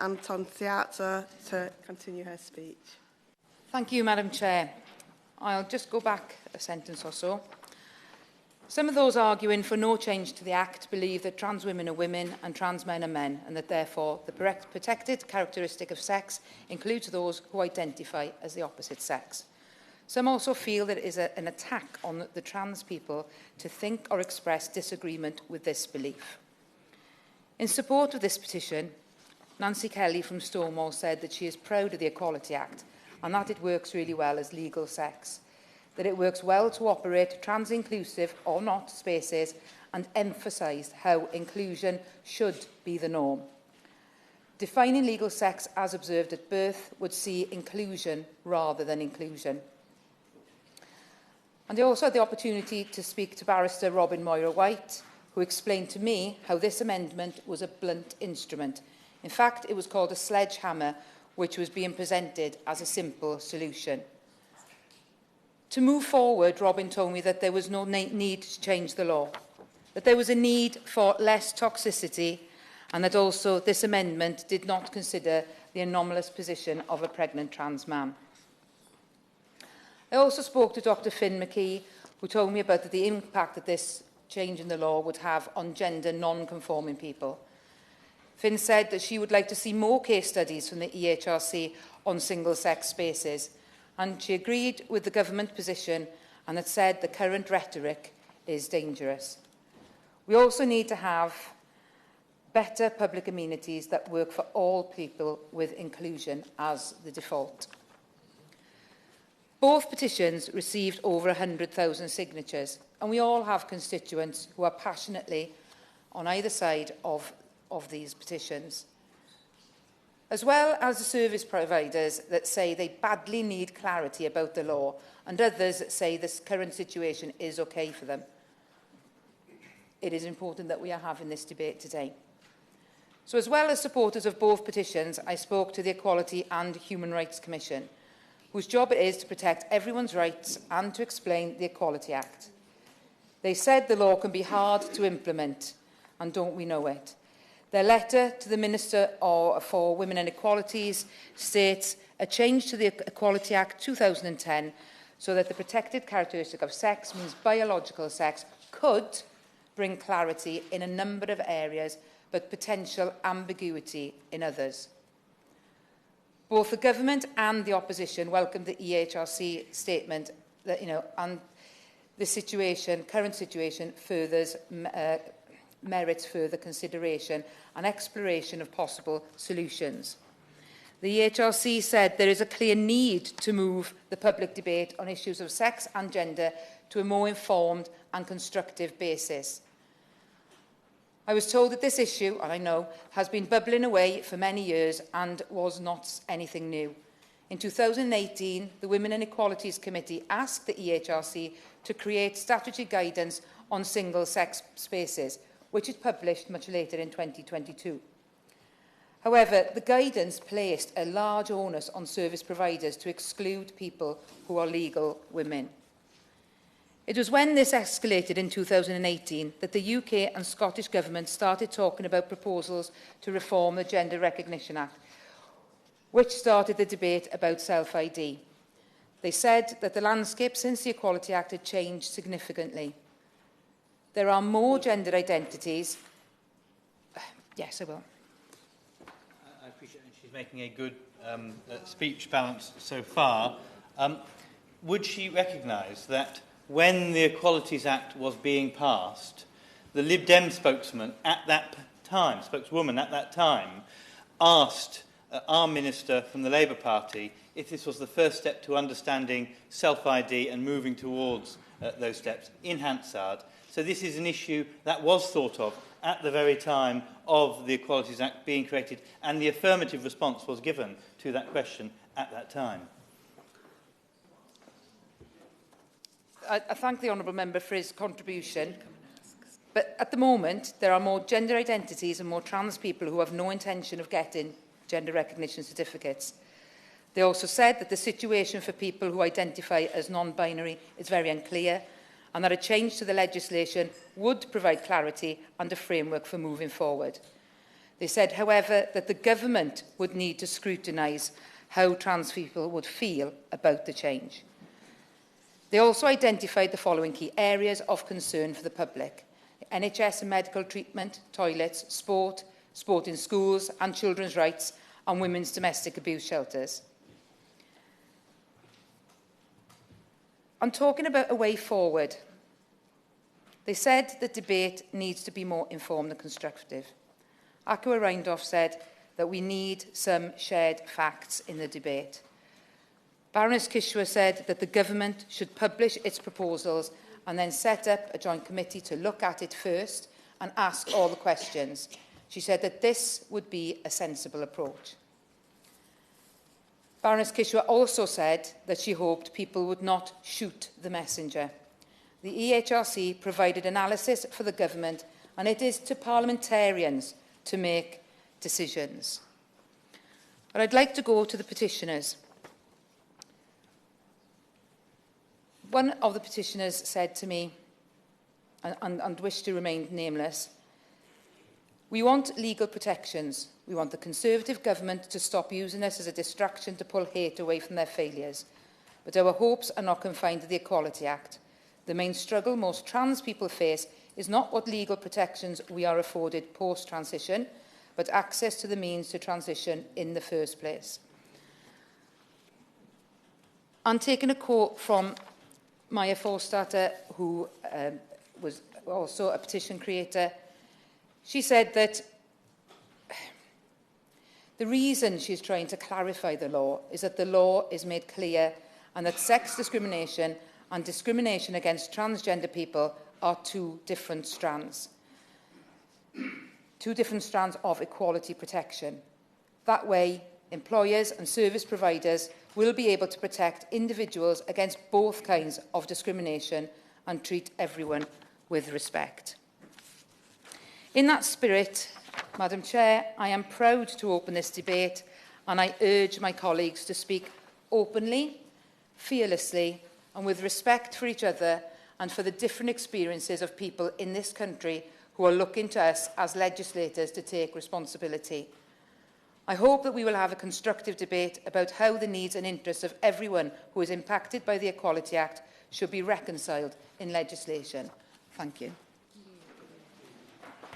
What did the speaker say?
Antoniazzi to continue her speech. Thank you, Madam Chair. I'll just go back a sentence or so. Some of those arguing for no change to the Act believe that trans women are women and trans men are men, and that therefore the protected characteristic of sex includes those who identify as the opposite sex. Some also feel that it is an attack on the trans people to think or express disagreement with this belief. In support of this petition, Nancy Kelly from Stonewall said that she is proud of the Equality Act and that it works really well as legal sex, that it works well to operate trans-inclusive or not spaces, and emphasised how inclusion should be the norm. Defining legal sex as observed at birth would see inclusion rather than inclusion. And I also had the opportunity to speak to barrister Robin Moira-White, who explained to me how this amendment was a blunt instrument. In fact, it was called a sledgehammer, which was being presented as a simple solution. To move forward, Robin told me that there was no need to change the law, that there was a need for less toxicity, and that also this amendment did not consider the anomalous position of a pregnant trans man. I also spoke to Dr. Finn McKee, who told me about the impact that this change in the law would have on gender non-conforming people. Finn said that she would like to see more case studies from the EHRC on single-sex spaces, and she agreed with the government position and had said the current rhetoric is dangerous. We also need to have better public amenities that work for all people with inclusion as the default. Both petitions received over 100,000 signatures, and we all have constituents who are passionately on either side of these petitions, as well as the service providers that say they badly need clarity about the law, and others that say this current situation is okay for them. It is important that we are having this debate today. So, as well as supporters of both petitions, I spoke to the Equality and Human Rights Commission, whose job it is to protect everyone's rights and to explain the Equality Act. They said the law can be hard to implement, and don't we know it? Their letter to the Minister for Women and Equalities states a change to the Equality Act 2010 so that the protected characteristic of sex means biological sex could bring clarity in a number of areas, but potential ambiguity in others. Both the government and the opposition welcomed the EHRC statement that, and the current situation merits further consideration and exploration of possible solutions. The EHRC said there is a clear need to move the public debate on issues of sex and gender to a more informed and constructive basis. I was told that this issue, and I know, has been bubbling away for many years and was not anything new. In 2018, the Women and Equalities Committee asked the EHRC to create statutory guidance on single-sex spaces, which it published much later in 2022. However, the guidance placed a large onus on service providers to exclude people who are legal women. It was when this escalated in 2018 that the UK and Scottish governments started talking about proposals to reform the Gender Recognition Act, which started the debate about self-ID. They said that the landscape since the Equality Act had changed significantly. There are more gender identities. Yes, I will. I appreciate it. She's making a good speech balance so far. Would she recognise that when the Equalities Act was being passed, the Lib Dem spokeswoman at that time, asked our minister from the Labour Party if this was the first step to understanding self-ID and moving towards those steps in Hansard? So this is an issue that was thought of at the very time of the Equalities Act being created, and the affirmative response was given to that question at that time. I thank the Honourable Member for his contribution, but at the moment there are more gender identities and more trans people who have no intention of getting gender recognition certificates. They also said that the situation for people who identify as non-binary is very unclear, and that a change to the legislation would provide clarity and a framework for moving forward. They said, however, that the government would need to scrutinise how trans people would feel about the change. They also identified the following key areas of concern for the public: NHS and medical treatment, toilets, sport, sport in schools and children's rights, and women's domestic abuse shelters. On talking about a way forward, they said the debate needs to be more informed and constructive. Aqua Reindorf said that we need some shared facts in the debate. Baroness Kishwa said that the government should publish its proposals and then set up a joint committee to look at it first and ask all the questions. She said that this would be a sensible approach. Baroness Kishwa also said that she hoped people would not shoot the messenger. The EHRC provided analysis for the government, and it is to parliamentarians to make decisions. But I'd like to go to the petitioners. One of the petitioners said to me, and wished to remain nameless, "We want legal protections. We want the Conservative government to stop using us as a distraction to pull hate away from their failures. But our hopes are not confined to the Equality Act. The main struggle most trans people face is not what legal protections we are afforded post-transition, but access to the means to transition in the first place." And taking a quote from Maya Forstater, who was also a petition creator, she said that the reason she's trying to clarify the law is that the law is made clear and that sex discrimination and discrimination against transgender people are two different strands of equality protection. That way, employers and service providers will be able to protect individuals against both kinds of discrimination and treat everyone with respect. In that spirit, Madam Chair, I am proud to open this debate, and I urge my colleagues to speak openly, fearlessly, and with respect for each other and for the different experiences of people in this country who are looking to us as legislators to take responsibility. I hope that we will have a constructive debate about how the needs and interests of everyone who is impacted by the Equality Act should be reconciled in legislation. Thank you.